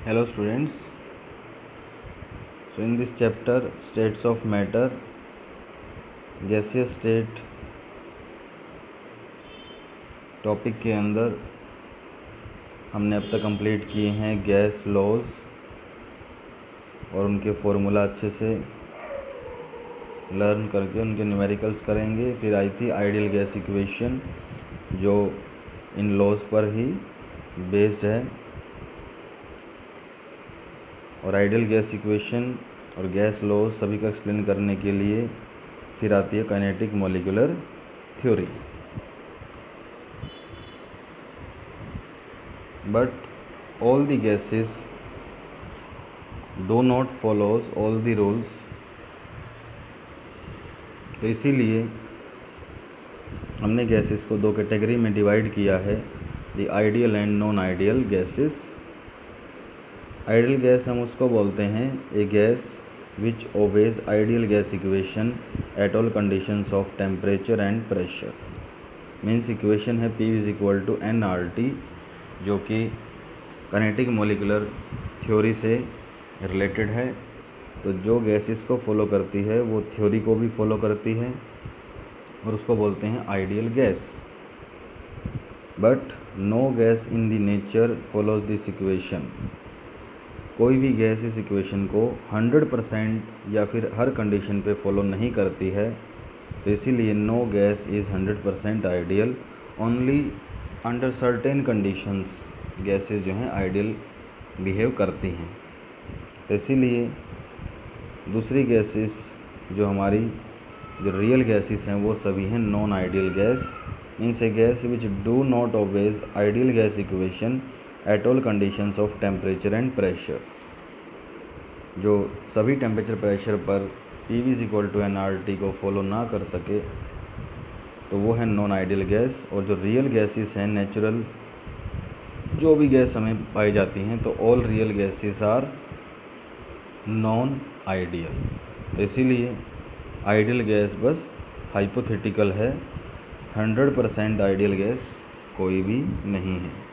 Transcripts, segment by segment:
Hello students. So in this chapter states of matter, gaseous state topic के अंदर हमने अब तक कंप्लीट किए हैं गैस लॉज और उनके फॉर्मूला अच्छे से लर्न करके उनके न्यूमेरिकल्स करेंगे। फिर आई थी आइडियल गैस इक्वेशन जो इन लॉज पर ही बेस्ड है, और आइडियल गैस इक्वेशन और गैस लॉज सभी का एक्सप्लेन करने के लिए फिर आती है kinetic molecular theory. But all the gases do not follows all the rules। तो इसीलिए हमने गैसेस को दो कैटेगरी में डिवाइड किया है, the ideal and non ideal gases. Ideal gas हम उसको बोलते हैं a gas which obeys ideal gas equation at all conditions of temperature and pressure. Means equation है P is equal to nRT, जो कि काइनेटिक मॉलिक्यूलर थ्योरी से related है। तो जो गैसेस को फॉलो करती है वो थ्योरी को भी फॉलो करती है और उसको बोलते हैं ideal gas. But no gas in the nature follows this equation. कोई भी गैस इस इक्वेशन को 100% या फिर हर कंडीशन पे फॉलो नहीं करती है। तो इसीलिए no gas is 100% ideal. Only under certain conditions gases जो हैं आइडियल बिहेव करती हैं। तो इसीलिए दूसरी गैसेस जो हमारी जो रियल गैसेस हैं वो सभी हैं non ideal gas. Means a gas which do not obey ideal gas equation at all conditions of temperature and pressure. जो सभी टेम्परेचर प्रेशर पर P is equal to nRT को फॉलो ना कर सके तो वो है नॉन आइडियल गैस। और जो रियल गैसेस हैं नेचुरल जो भी गैस हमें पाई जाती हैं, तो all real gases are non ideal. तो इसीलिए आइडियल गैस बस हाइपोथेटिकल है, 100% आइडियल गैस कोई भी नहीं है।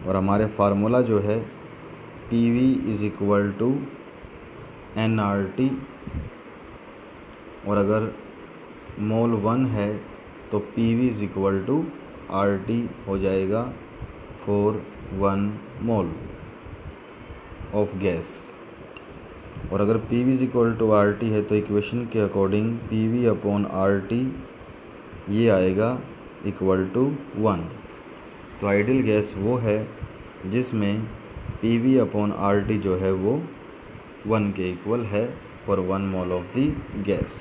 और हमारे फार्मूला जो है PV is equal to nRT, और अगर मोल 1 है तो PV is equal to RT हो जाएगा फॉर 1 मोल ऑफ गैस। और अगर PV is equal to RT है तो इक्वेशन के अकॉर्डिंग PV अपॉन RT ये आएगा इक्वल टू 1। तो आइडियल गैस वो है जिसमें PV अपॉन RT जो है वो 1 के इक्वल है for 1 mole of the gas.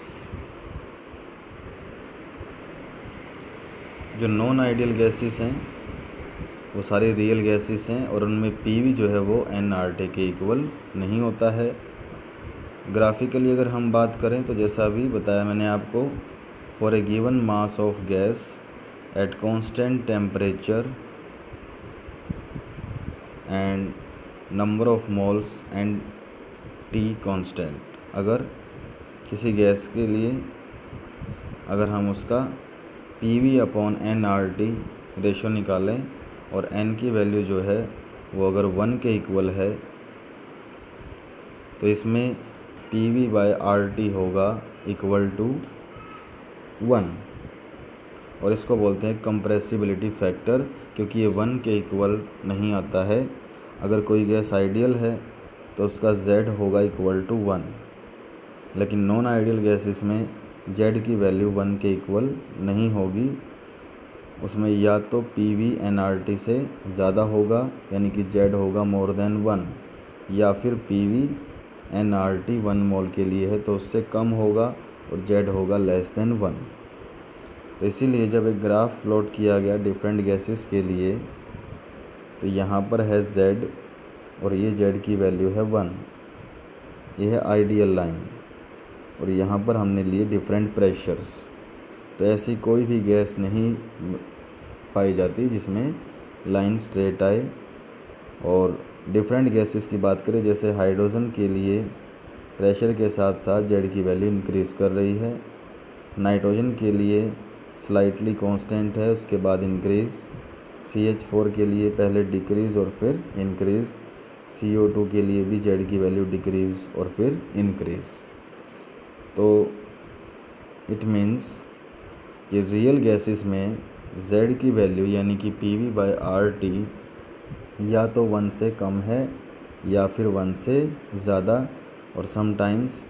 जो नॉन आइडियल गैसेस हैं वो सारी रियल गैसेस हैं और उनमें PV जो है वो nRT के इक्वल नहीं होता है। ग्राफिकली अगर हम बात करें तो जैसा अभी बताया मैंने आपको, for a given mass of gas at constant temperature and number of moles and T constant. अगर किसी गैस के लिए अगर हम उसका PV अपॉन nRT रेशो निकालें और n की वैल्यू जो है वो अगर 1 के इक्वल है तो इसमें PV बाय RT होगा इक्वल टू 1, और इसको बोलते हैं कंप्रेसिबिलिटी फैक्टर, क्योंकि ये 1 के इक्वल नहीं आता है। अगर कोई गैस आइडियल है तो उसका Z होगा इक्वल टू 1, लेकिन नॉन आइडियल गैसेस में Z की वैल्यू 1 के इक्वल नहीं होगी। उसमें या तो PV nRT से ज़्यादा होगा यानी कि Z होगा मोर देन 1, या फिर PV nRT 1 मोल के लिए है तो उससे कम होगा और Z होगा लेस देन 1। तो इसीलिए जब एक ग्राफ प्लॉट किया गया डिफरेंट गैसेस के लिए तो यहाँ पर है Z और ये Z की वैल्यू है 1, ये है आइडियल लाइन, और यहाँ पर हमने लिए डिफरेंट प्रेशर्स। तो ऐसी कोई भी गैस नहीं पाई जाती जिसमें लाइन स्ट्रेट आए। और डिफरेंट गैसेस की बात करें, जैसे हाइड्रोजन के लिए प्रेशर के साथ साथ Z की वैल्यू इंक्रीज़ कर रही है। नाइट्रोजन के लिए स्लाइटली कांस्टेंट है, उसके बाद इंक्रीज़। CH4 के लिए पहले डिक्रीज़ और फिर इंक्रीज़। CO2 के लिए भी Z की वैल्यू डिक्रीज़ और फिर इंक्रीज़। तो इट मीन्स कि रियल गैसेस में Z की वैल्यू यानी कि PV/RT या तो 1 से कम है या फिर 1 से ज़्यादा, और समटाइम्स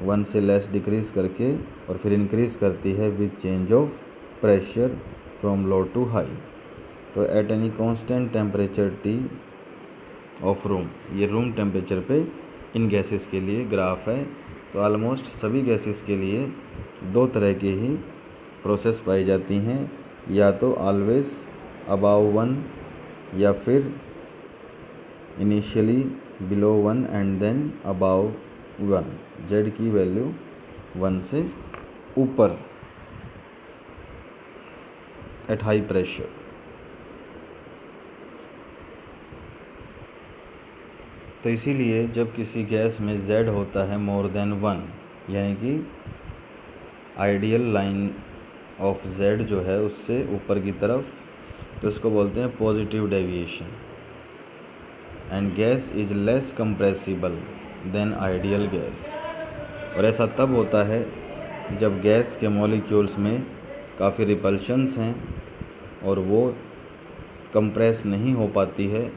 1 से लेस डिक्रीज़ करके और फिर इंक्रीज़ करती है with change of pressure from low to high. तो at any constant temperature T of room, ये रूम टेम्परेचर पे इन गैसेस के लिए ग्राफ है। तो ऑलमोस्ट सभी गैसेस के लिए दो तरह की ही प्रोसेस पाई जाती हैं, या तो ऑलवेज अबाव 1 या फिर initially below 1 and then above 1। Z की वैल्यू 1 से ऊपर एट हाई प्रेशर। तो इसीलिए जब किसी गैस में Z होता है मोर देन 1, यानी कि आइडियल लाइन ऑफ Z जो है उससे ऊपर की तरफ, तो इसको बोलते हैं positive deviation. And gas is less compressible than ideal gas. और ऐसा तब होता है जब गैस के मॉलिक्यूल्स में काफ़ी रिपल्शंस हैं और वो कंप्रेस नहीं हो पाती है।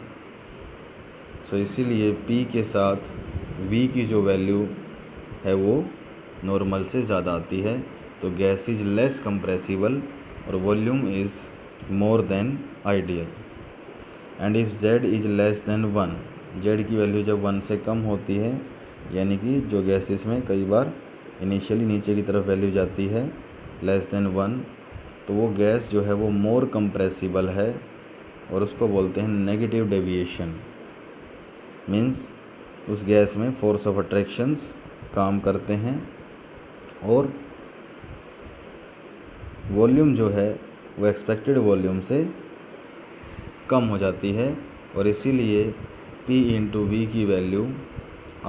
सो इसीलिए P के साथ V की जो वैल्यू है वो नॉर्मल से ज़्यादा आती है। तो गैस इज लेस कंप्रेसिबल और volume is more than ideal. And if Z is less than 1, Z की वैल्यू जब 1 से कम होती है, यानी कि जो गैसेस में कई बार इनिशियली नीचे की तरफ वैल्यू जाती है लेस देन 1, तो वो गैस जो है वो मोर कंप्रेसिबल है और उसको बोलते हैं नेगेटिव डेविएशन। मीन्स उस गैस में फोर्स ऑफ अट्रैक्शंस काम करते हैं और वॉल्यूम जो है वो एक्सपेक्टेड वॉल्यूम से कम हो जाती है और इसीलिए P इंटू V की वैल्यू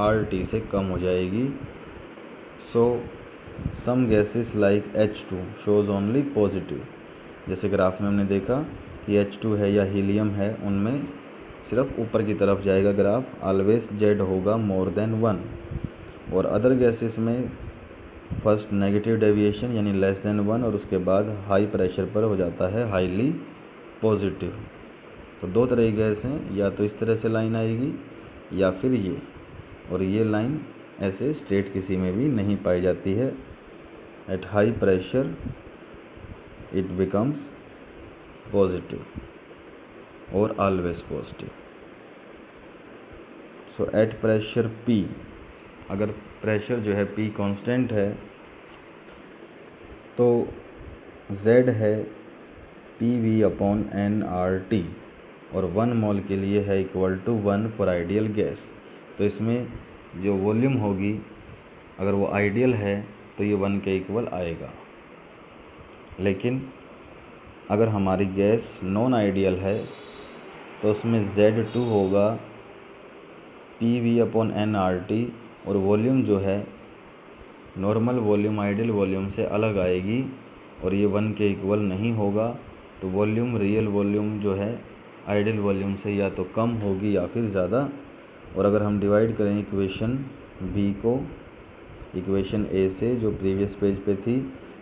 RT से कम हो जाएगी। So some gases like H2 shows only positive. जैसे ग्राफ में हमने देखा कि H2 है या हीलियम है, उनमें सिर्फ ऊपर की तरफ जाएगा ग्राफ, ऑलवेज Z होगा मोर देन 1। और अदर गैसेस में फर्स्ट नेगेटिव डेविएशन यानी लेस देन 1 और उसके बाद हाई प्रेशर पर हो जाता है हाईली पॉजिटिव। तो दो तरह की गैस हैं, या तो इस तरह से लाइन आएगी या फिर ये, और ये लाइन ऐसे स्ट्रेट किसी में भी नहीं पाई जाती है। At high pressure it becomes positive और always positive. So at pressure P, अगर प्रेशर जो है P कांस्टेंट है तो Z है PV/nRT और 1 मोल के लिए है equal to 1 for ideal gas. तो इसमें जो वॉल्यूम होगी अगर वो आइडियल है तो ये 1 के इक्वल आएगा, लेकिन अगर हमारी गैस नॉन आइडियल है तो उसमें Z2 होगा PV/nRT और वॉल्यूम जो है नॉर्मल वॉल्यूम आइडियल वॉल्यूम से अलग आएगी और ये 1 के इक्वल नहीं होगा। तो वॉल्यूम रियल वॉल्यूम जो है आइडियल वॉल्यूम से या तो कम होगी या फिर ज़्यादा। और अगर हम डिवाइड करें इक्वेशन B को इक्वेशन A से जो प्रीवियस पेज पे थी,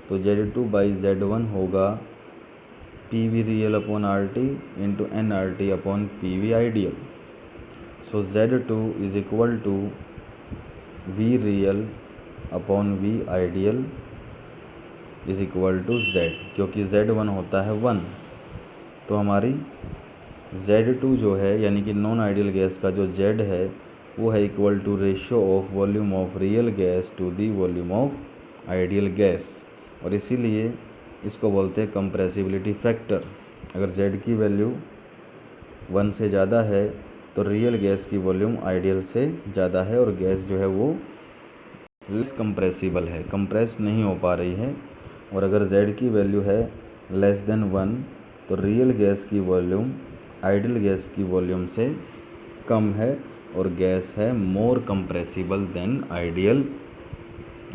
तो Z2/Z1 होगा PV real/RT into nRT/PV ideal. So Z2 is equal to V real/V ideal is equal to Z, क्योंकि Z1 होता है 1। तो हमारी Z2 जो है यानी कि नॉन आइडियल गैस का जो Z है वो है equal to ratio of volume of real gas to the volume of ideal gas, और इसीलिए इसको बोलते हैं कंप्रेसिबिलिटी फैक्टर। अगर Z की वैल्यू 1 से ज़्यादा है तो रियल गैस की वॉल्यूम आइडियल से ज़्यादा है और गैस जो है वो लेस कंप्रेसिबल है, कंप्रेस नहीं हो पा रही है। और अगर Z की वैल्यू है लेस देन 1 तो रियल गैस की वॉल्यूम आइडियल गैस की वॉल्यूम से कम है और गैस है मोर कंप्रेसिबल देन आइडियल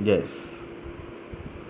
गैस।